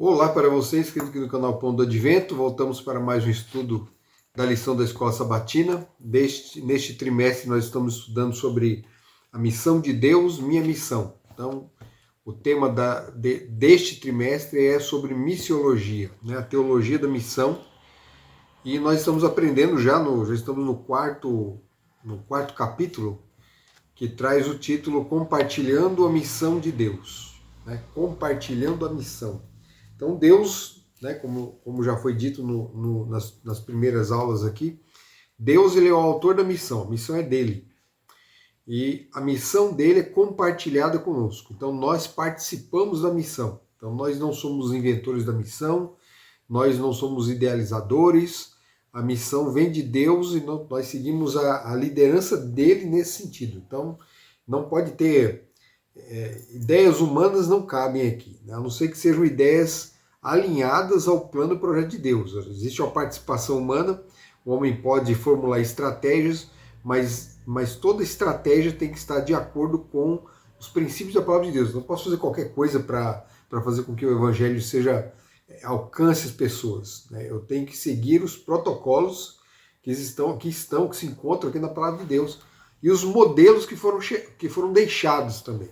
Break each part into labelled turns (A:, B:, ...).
A: Olá para vocês, queridos aqui no canal Pão do Advento. Voltamos para mais um estudo da lição da Escola Sabatina. Neste trimestre nós estamos estudando sobre a missão de Deus, minha missão. Então, o tema deste trimestre é sobre missiologia, né? A teologia da missão. E nós estamos aprendendo já estamos no quarto capítulo, que traz o título Compartilhando a Missão de Deus, né? Compartilhando a missão. Então Deus, né, como já foi dito nas primeiras aulas aqui, Deus ele é o autor da missão, a missão é dele. E a missão dele é compartilhada conosco. Então nós participamos da missão. Então nós não somos os inventores da missão, nós não somos idealizadores, a missão vem de Deus e nós seguimos a liderança dele nesse sentido. Então não pode ter ideias humanas, não cabem aqui, né? A não ser que sejam ideias alinhadas ao plano e projeto de Deus. Existe uma participação humana, o homem pode formular estratégias, mas toda estratégia tem que estar de acordo com os princípios da palavra de Deus. Eu não posso fazer qualquer coisa para fazer com que o evangelho alcance as pessoas, né? Eu tenho que seguir os protocolos que se encontram aqui na palavra de Deus e os modelos que foram deixados também.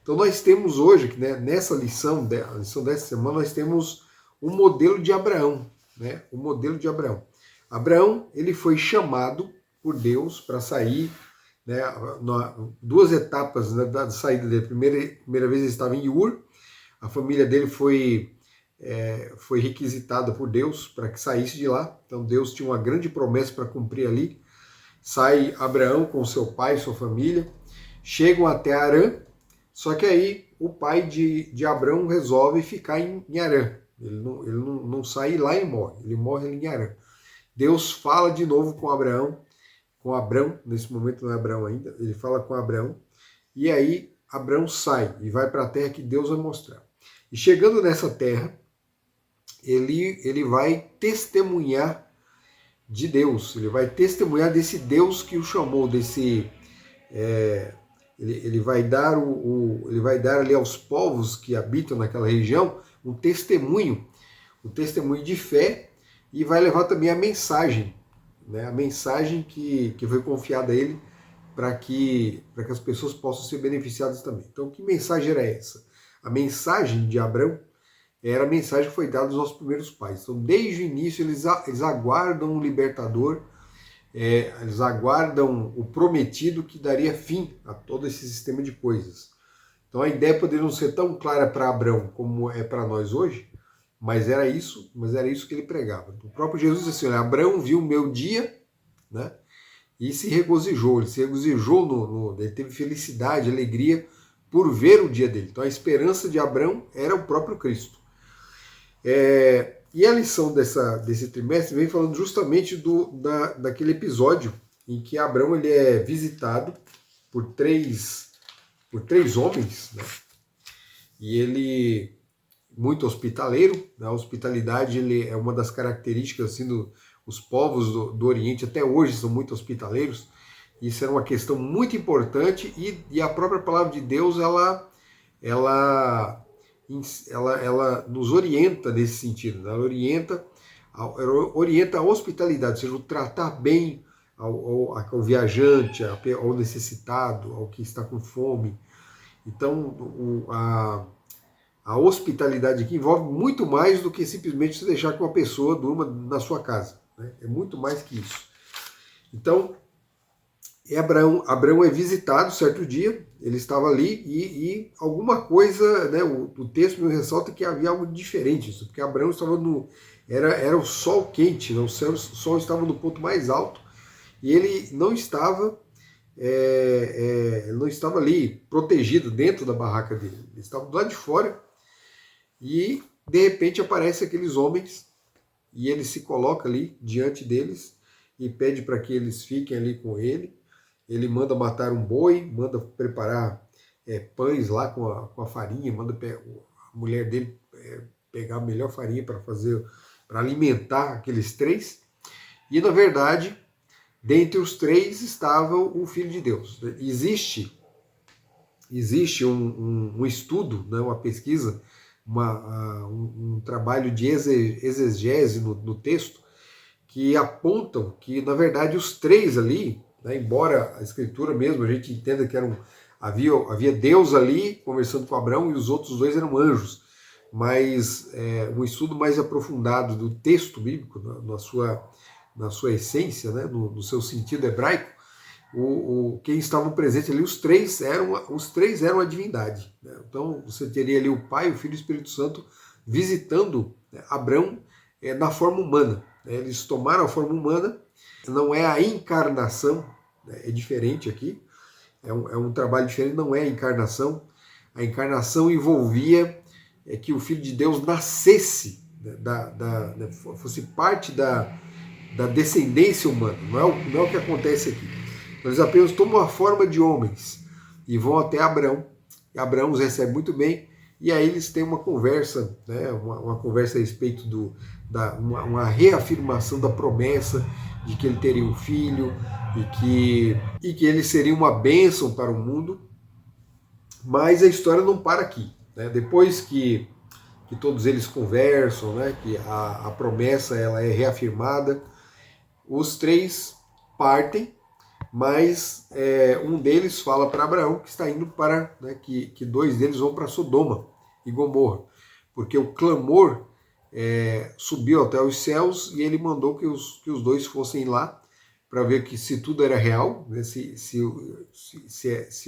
A: Então nós temos hoje, né, nessa lição dessa semana, nós temos um modelo de Abraão, né? O modelo de Abraão. Abraão, ele foi chamado por Deus para sair, né, duas etapas, né, da saída dele. Primeira vez ele estava em Ur, a família dele foi requisitada por Deus para que saísse de lá. Então Deus tinha uma grande promessa para cumprir ali. Sai Abraão com seu pai e sua família, chegam até Harã. Só que aí o pai de Abrão resolve ficar em Harã. Ele não sai lá e morre. Ele morre ali em Harã. Deus fala de novo com Abrão, nesse momento não é Abrão ainda, ele fala com Abrão, e aí Abrão sai e vai para a terra que Deus vai mostrar. E chegando nessa terra, ele vai testemunhar de Deus, ele vai testemunhar desse Deus que o chamou, Ele vai dar ali aos povos que habitam naquela região um testemunho de fé, e vai levar também a mensagem, né? A mensagem que foi confiada a ele para que as pessoas possam ser beneficiadas também. Então, que mensagem era essa? A mensagem de Abrão era a mensagem que foi dada aos nossos primeiros pais. Então, desde o início, eles aguardam um libertador. Eles aguardam o prometido que daria fim a todo esse sistema de coisas. Então a ideia poderia não ser tão clara para Abrão como é para nós hoje, mas era isso que ele pregava. O próprio Jesus disse assim: olha, Abrão viu o meu dia, né, e se regozijou. Ele se regozijou, ele teve felicidade, alegria por ver o dia dele. Então a esperança de Abrão era o próprio Cristo. E a lição desse trimestre vem falando justamente daquele episódio em que Abrão ele é visitado por três homens, né? E ele, muito hospitaleiro, né? A hospitalidade ele é uma das características assim, os povos do Oriente até hoje são muito hospitaleiros. Isso era uma questão muito importante, e a própria palavra de Deus ela nos orienta nesse sentido, né? Ela orienta a hospitalidade, ou seja, o tratar bem ao viajante, ao necessitado, ao que está com fome. Então, a hospitalidade aqui envolve muito mais do que simplesmente você deixar que uma pessoa durma na sua casa, né? É muito mais que isso. Então, Abrão é visitado certo dia, ele estava ali e alguma coisa, né, o texto me ressalta que havia algo diferente isso, porque Abrão estava era o sol quente, né, o sol estava no ponto mais alto, e ele não estava ali protegido dentro da barraca dele, ele estava do lado de fora, e de repente aparecem aqueles homens, e ele se coloca ali diante deles, e pede para que eles fiquem ali com ele. Ele manda matar um boi, manda preparar pães lá com a farinha, manda a mulher dele pegar a melhor farinha para alimentar aqueles três. E na verdade, dentre os três estava o Filho de Deus. Existe um estudo, né, uma pesquisa um trabalho de exegese no texto, que apontam que, na verdade, os três ali, né, embora a escritura mesmo, a gente entenda que havia Deus ali conversando com Abraão e os outros dois eram anjos, mas um estudo mais aprofundado do texto bíblico, na sua essência, né, no seu sentido hebraico, quem estavam presentes ali, os três eram a divindade. Né? Então você teria ali o Pai, o Filho e o Espírito Santo visitando, né, Abraão na forma humana. Né? Eles tomaram a forma humana, não é a encarnação, né? É diferente aqui, é um trabalho diferente, não é a encarnação. A encarnação envolvia que o Filho de Deus nascesse, né, fosse parte da descendência humana. Não é o que acontece aqui. Eles apenas tomam a forma de homens e vão até Abraão. E Abraão os recebe muito bem, e aí eles têm uma conversa, né, uma conversa a respeito uma reafirmação da promessa de que ele teria um filho e que ele seria uma bênção para o mundo. Mas a história não para aqui. Né? Depois que todos eles conversam, né, que a promessa ela é reafirmada, os três partem, mas um deles fala para Abraão que está indo para, né, que dois deles vão para Sodoma e Gomorra, porque o clamor subiu até os céus e ele mandou que os dois fossem lá para ver que se tudo era real, né, se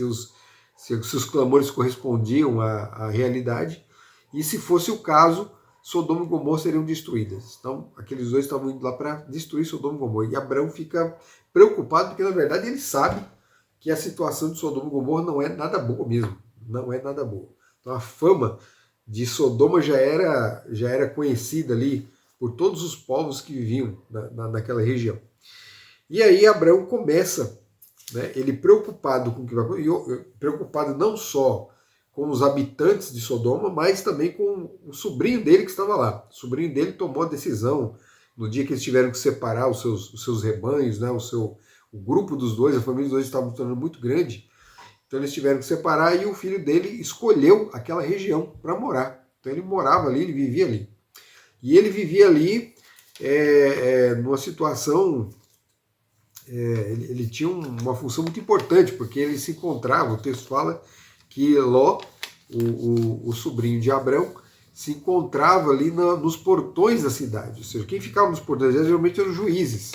A: os clamores correspondiam à realidade, e se fosse o caso, Sodoma e Gomorra seriam destruídas. Então, aqueles dois estavam indo lá para destruir Sodoma e Gomorra. E Abraão fica preocupado, porque na verdade ele sabe que a situação de Sodoma e Gomorra não é nada boa mesmo. Não é nada boa. Então, a fama de Sodoma já era conhecida ali por todos os povos que viviam naquela região. E aí Abraão começa, né, ele preocupado com o que vai acontecer, preocupado não só com os habitantes de Sodoma, mas também com o sobrinho dele que estava lá. O sobrinho dele tomou a decisão, no dia que eles tiveram que separar os seus rebanhos, né, o grupo dos dois, a família dos dois estava se tornando muito grande, então eles tiveram que separar e o filho dele escolheu aquela região para morar. Então ele morava ali, ele vivia ali. E ele vivia ali numa situação... ele tinha uma função muito importante, porque ele se encontrava, o texto fala que Ló, o sobrinho de Abraão, se encontrava ali nos portões da cidade. Ou seja, quem ficava nos portões geralmente eram os juízes.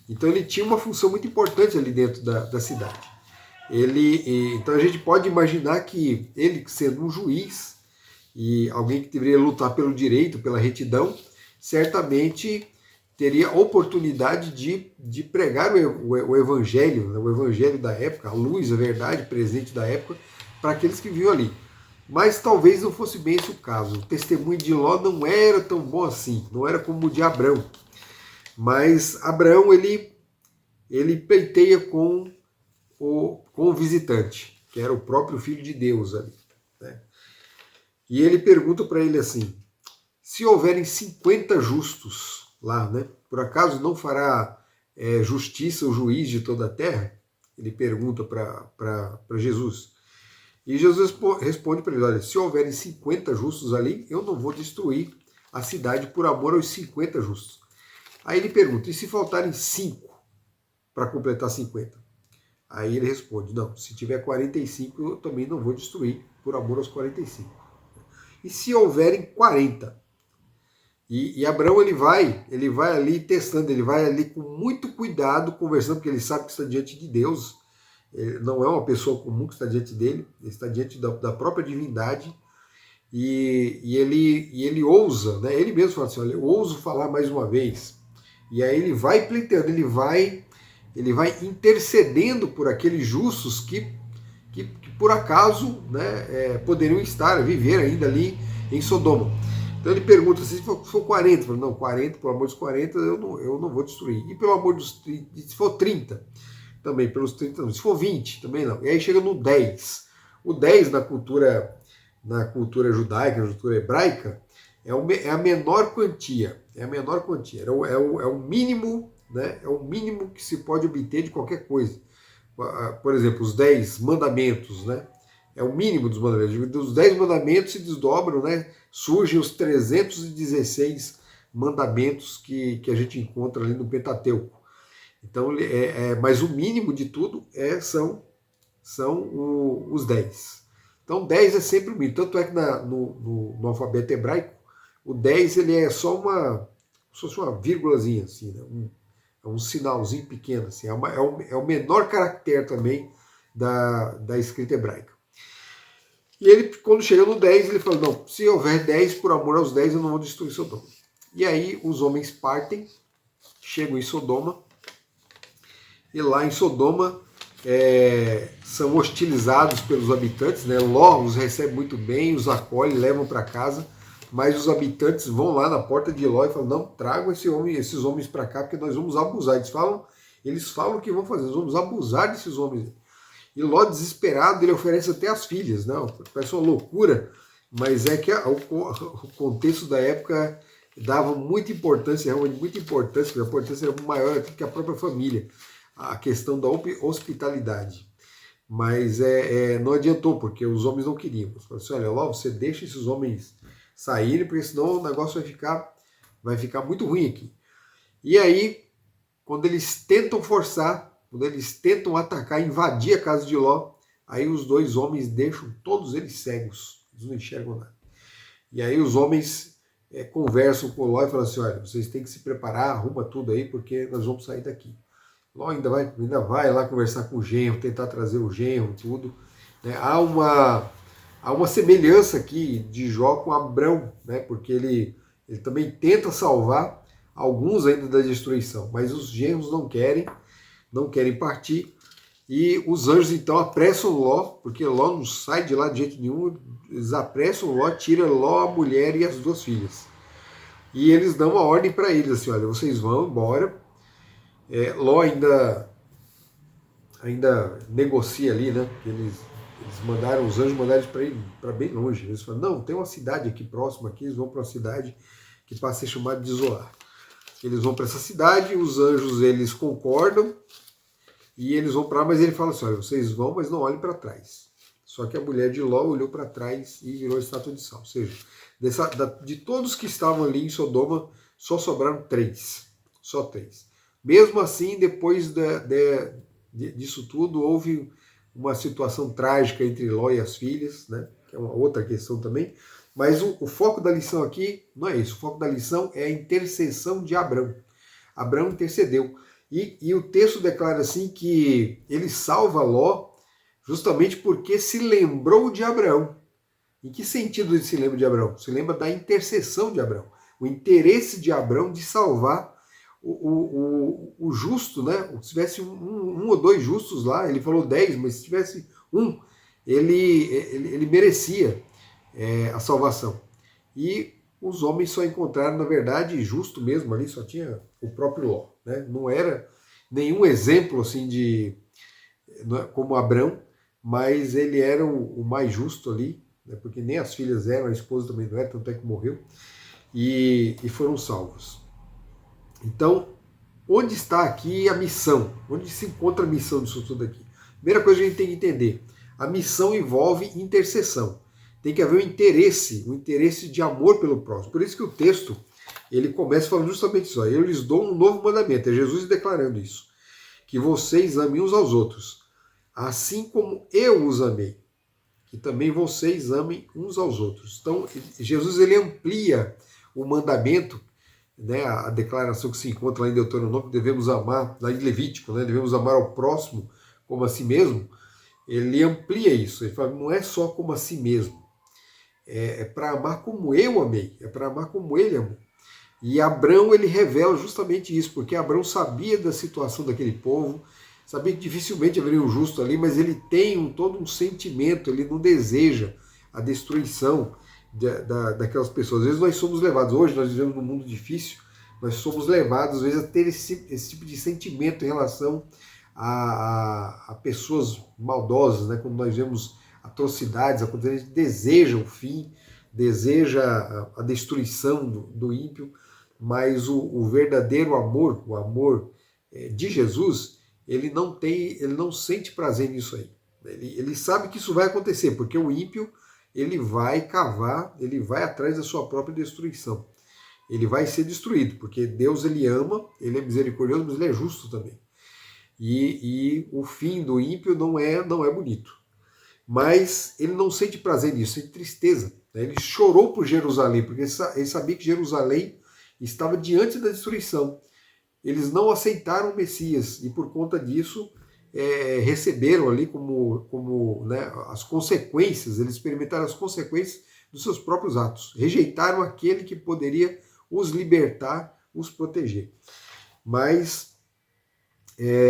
A: Então ele tinha uma função muito importante ali dentro da cidade. Então a gente pode imaginar que ele, sendo um juiz e alguém que deveria lutar pelo direito, pela retidão, certamente teria oportunidade de pregar o evangelho, né, o evangelho da época, a luz, a verdade presente da época, para aqueles que viviam ali. Mas talvez não fosse bem esse o caso. O testemunho de Ló não era tão bom assim, não era como o de Abraão. Mas Abraão, ele pleiteia com o visitante, que era o próprio Filho de Deus ali. Né? E ele pergunta para ele assim, se houverem 50 justos lá, né, por acaso não fará justiça o juiz de toda a terra? Ele pergunta para Jesus. E Jesus responde para ele, olha, se houverem 50 justos ali, eu não vou destruir a cidade por amor aos 50 justos. Aí ele pergunta, e se faltarem 5 para completar 50? Aí ele responde, não, se tiver 45, eu também não vou destruir por amor aos 45. E se houverem 40? E Abraão ele vai ali testando, ele vai ali com muito cuidado, conversando, porque ele sabe que está diante de Deus. Ele não é uma pessoa comum que está diante dele, ele está diante da própria divindade, e ele ousa, né? Ele mesmo fala assim, olha, eu ouso falar mais uma vez. E aí ele vai pleiteando, ele vai intercedendo por aqueles justos que por acaso, né, poderiam viver ainda ali em Sodoma. Então ele pergunta se for 40, fala, não, 40, pelo amor dos 40 eu não vou destruir. E pelo amor dos 30, se for 30, também pelos 30 não. Se for 20, também não. E aí chega no 10. O 10 na cultura judaica, na cultura hebraica, é a menor quantia. É a menor quantia. É o mínimo, né? É o mínimo que se pode obter de qualquer coisa. Por exemplo, os 10 mandamentos, né? é o mínimo dos mandamentos. Dos 10 mandamentos se desdobram, né? Surgem os 316 mandamentos que a gente encontra ali no Pentateuco. Então, mas o mínimo de tudo são os 10. Então 10 é sempre o mínimo. Tanto é que no alfabeto hebraico, o 10 ele é só como se fosse uma vírgulazinha, assim, né? Um sinalzinho pequeno, assim. É o menor caractere também da escrita hebraica. E ele, quando chega no 10, ele fala, não, se houver 10, por amor aos 10, eu não vou destruir Sodoma. E aí os homens partem, chegam em Sodoma, e lá em Sodoma são hostilizados pelos habitantes, né? Ló os recebe muito bem, os acolhe, levam para casa, mas os habitantes vão lá na porta de Ló e falam, não, tragam esses homens para cá, porque nós vamos abusar. Eles falam o que vão fazer, nós vamos abusar desses homens. E Ló, desesperado, ele oferece até as filhas, não, parece uma loucura, mas é que o contexto da época dava muita importância, realmente muita importância, porque a importância era maior que a própria família, a questão da hospitalidade. Mas não adiantou, porque os homens não queriam. Eles falaram assim, olha, Ló, você deixa esses homens saírem, porque senão o negócio vai ficar muito ruim aqui. E aí, quando eles tentam forçar, quando eles tentam atacar, invadir a casa de Ló, aí os dois homens deixam todos eles cegos, eles não enxergam nada. E aí os homens conversam com Ló e falam assim, olha, vocês têm que se preparar, arruma tudo aí, porque nós vamos sair daqui. Ló ainda vai lá conversar com o genro, tentar trazer o genro, tudo. Né? Há uma semelhança aqui de Jó com Abrão, né? Porque ele também tenta salvar alguns ainda da destruição, mas os genros não querem partir, e os anjos então apressam Ló, porque Ló não sai de lá de jeito nenhum, eles apressam Ló, tiram Ló, a mulher e as duas filhas. E eles dão uma ordem para eles, assim, olha, vocês vão embora. Ló ainda negocia ali, né? Porque os anjos mandaram eles para ir para bem longe. Eles falam, não, tem uma cidade aqui próxima, aqui, eles vão para uma cidade que passa a ser chamada de Zoar. Eles vão para essa cidade, os anjos eles concordam, e eles vão para lá, mas ele fala assim, olha, vocês vão, mas não olhem para trás. Só que a mulher de Ló olhou para trás e virou estátua de sal. Ou seja, de todos que estavam ali em Sodoma, só sobraram 3. Só 3. Mesmo assim, depois disso tudo, houve uma situação trágica entre Ló e as filhas, né? Que é uma outra questão também. Mas o foco da lição aqui não é isso. O foco da lição é a intercessão de Abrão. Abrão intercedeu. E o texto declara assim que ele salva Ló justamente porque se lembrou de Abrão. Em que sentido ele se lembra de Abrão? Se lembra da intercessão de Abrão. O interesse de Abrão de salvar o justo, né? Se tivesse um ou dois justos lá, ele falou 10, mas se tivesse um, ele merecia a salvação. E os homens só encontraram, na verdade, justo mesmo ali, só tinha o próprio Ló. Né? Não era nenhum exemplo assim como Abrão, mas ele era o mais justo ali, né? Porque nem as filhas eram, a esposa também não era, tanto é que morreu, e foram salvos. Então, onde está aqui a missão? Onde se encontra a missão disso tudo aqui? Primeira coisa que a gente tem que entender, a missão envolve intercessão. Tem que haver um interesse de amor pelo próximo. Por isso que o texto, ele começa falando justamente isso. Eu lhes dou um novo mandamento, é Jesus declarando isso. Que vocês amem uns aos outros, assim como eu os amei. Que também vocês amem uns aos outros. Então, Jesus ele amplia o mandamento, né, a declaração que se encontra lá em Deuteronômio, devemos amar, lá em Levítico, né, devemos amar ao próximo como a si mesmo. Ele amplia isso. Ele fala, não é só como a si mesmo. É para amar como eu amei, é para amar como ele amou. E Abrão ele revela justamente isso, porque Abrão sabia da situação daquele povo, sabia que dificilmente haveria um justo ali, mas ele tem todo um sentimento, ele não deseja a destruição daquelas pessoas. Às vezes nós somos levados, hoje nós vivemos num mundo difícil, nós somos levados às vezes a ter esse tipo de sentimento em relação a pessoas maldosas, né? Quando nós vemos atrocidades acontecendo, a gente deseja o fim, deseja a destruição do ímpio, mas o verdadeiro amor, o amor de Jesus, ele não sente prazer nisso aí. Ele sabe que isso vai acontecer, porque o ímpio, ele vai cavar, ele vai atrás da sua própria destruição. Ele vai ser destruído, porque Deus, ele ama, ele é misericordioso, mas ele é justo também. E o fim do ímpio não é bonito. Mas ele não sente prazer nisso, sente tristeza. Né? Ele chorou por Jerusalém, porque ele sabia que Jerusalém estava diante da destruição. Eles não aceitaram o Messias, e por conta disso receberam ali como né, as consequências, eles experimentaram as consequências dos seus próprios atos. Rejeitaram aquele que poderia os libertar, os proteger. Mas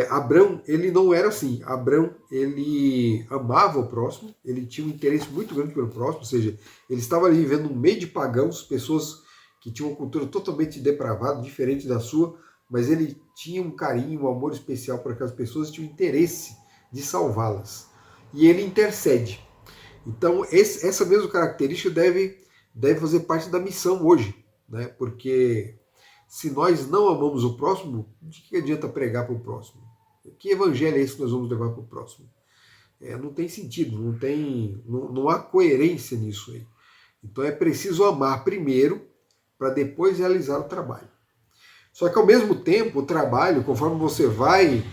A: Abrão, ele não era assim. Abrão, ele amava o próximo, ele tinha um interesse muito grande pelo próximo, ou seja, ele estava ali vivendo no meio de pagãos, pessoas que tinham uma cultura totalmente depravada, diferente da sua, mas ele tinha um carinho, um amor especial por aquelas pessoas, tinha um interesse de salvá-las. E ele intercede. Então, essa mesma característica deve fazer parte da missão hoje, né? Porque se nós não amamos o próximo, de que adianta pregar para o próximo? Que evangelho é esse que nós vamos levar para o próximo? Não tem sentido, não há coerência nisso aí. Então é preciso amar primeiro para depois realizar o trabalho. Só que ao mesmo tempo, o trabalho, conforme você vai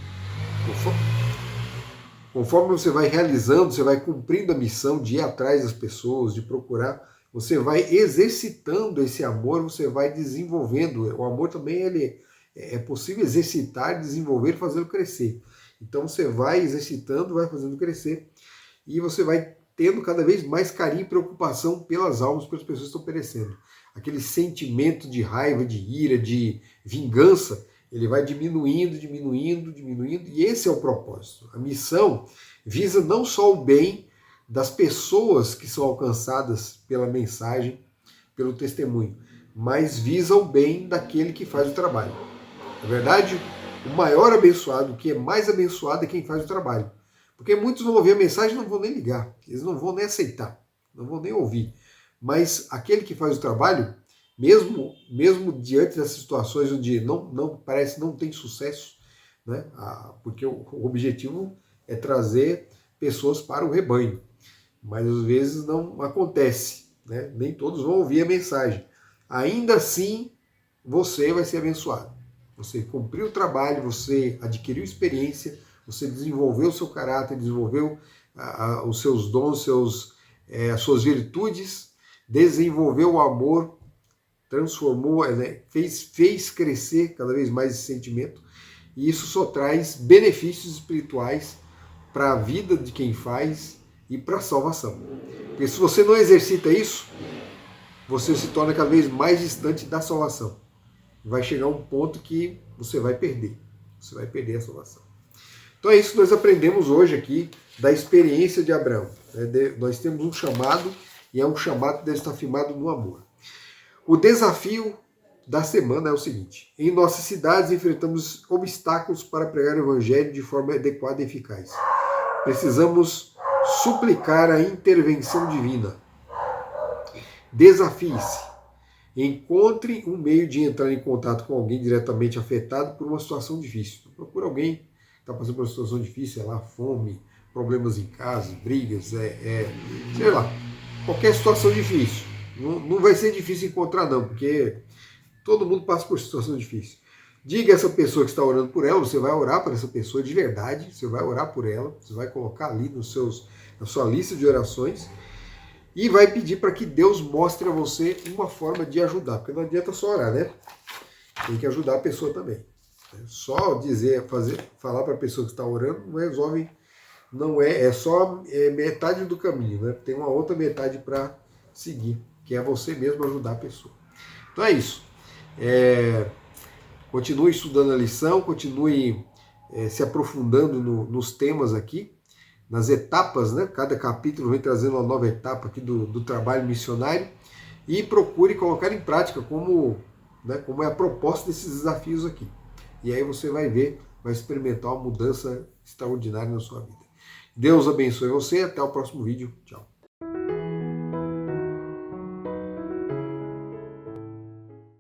A: realizando, você vai cumprindo a missão de ir atrás das pessoas, de procurar, você vai exercitando esse amor, você vai desenvolvendo. O amor também é possível exercitar, desenvolver, fazê-lo crescer. Então você vai exercitando, vai fazendo crescer e você vai tendo cada vez mais carinho e preocupação pelas almas, pelas pessoas que estão perecendo. Aquele sentimento de raiva, de ira, de vingança, ele vai diminuindo, e esse é o propósito. A missão visa não só o bem das pessoas que são alcançadas pela mensagem, pelo testemunho, mas visa o bem daquele que faz o trabalho. Na verdade, o maior abençoado, o que é mais abençoado é quem faz o trabalho. Porque muitos vão ouvir a mensagem e não vão nem ligar, eles não vão nem aceitar, não vão nem ouvir. Mas aquele que faz o trabalho, mesmo diante dessas situações onde parece não tem sucesso, né? Porque o objetivo é trazer pessoas para o rebanho, mas às vezes não acontece, né? Nem todos vão ouvir a mensagem. Ainda assim, você vai ser abençoado. Você cumpriu o trabalho, você adquiriu experiência, você desenvolveu o seu caráter, desenvolveu os seus dons, as suas virtudes, desenvolveu o amor, transformou, né, fez crescer cada vez mais esse sentimento, e isso só traz benefícios espirituais para a vida de quem faz e para a salvação. Porque se você não exercita isso, você se torna cada vez mais distante da salvação. Vai chegar um ponto que você vai perder a salvação. Então é isso que nós aprendemos hoje aqui da experiência de Abraão. Nós temos um chamado, e é um chamado que deve estar firmado no amor. O desafio da semana é o seguinte: em nossas cidades enfrentamos obstáculos para pregar o evangelho de forma adequada e eficaz. Precisamos suplicar a intervenção divina. Desafie-se. Encontre um meio de entrar em contato com alguém diretamente afetado por uma situação difícil. Procura alguém que está passando por uma situação difícil, sei lá, fome, problemas em casa, brigas, sei lá, qualquer situação difícil. Não vai ser difícil encontrar não, porque todo mundo passa por situação difícil. Diga a essa pessoa que está orando por ela, você vai orar para essa pessoa de verdade, você vai orar por ela, você vai colocar ali na sua lista de orações e vai pedir para que Deus mostre a você uma forma de ajudar, porque não adianta só orar, né? Tem que ajudar a pessoa também. Só falar para a pessoa que está orando não resolve, é só metade do caminho, né? Tem uma outra metade para seguir, que é você mesmo ajudar a pessoa. Então é isso. Continue estudando a lição, continue se aprofundando nos temas aqui, nas etapas, né? Cada capítulo vem trazendo uma nova etapa aqui do trabalho missionário, e procure colocar em prática como é a proposta desses desafios aqui. E aí você vai experimentar uma mudança extraordinária na sua vida. Deus abençoe você, até o próximo vídeo. Tchau.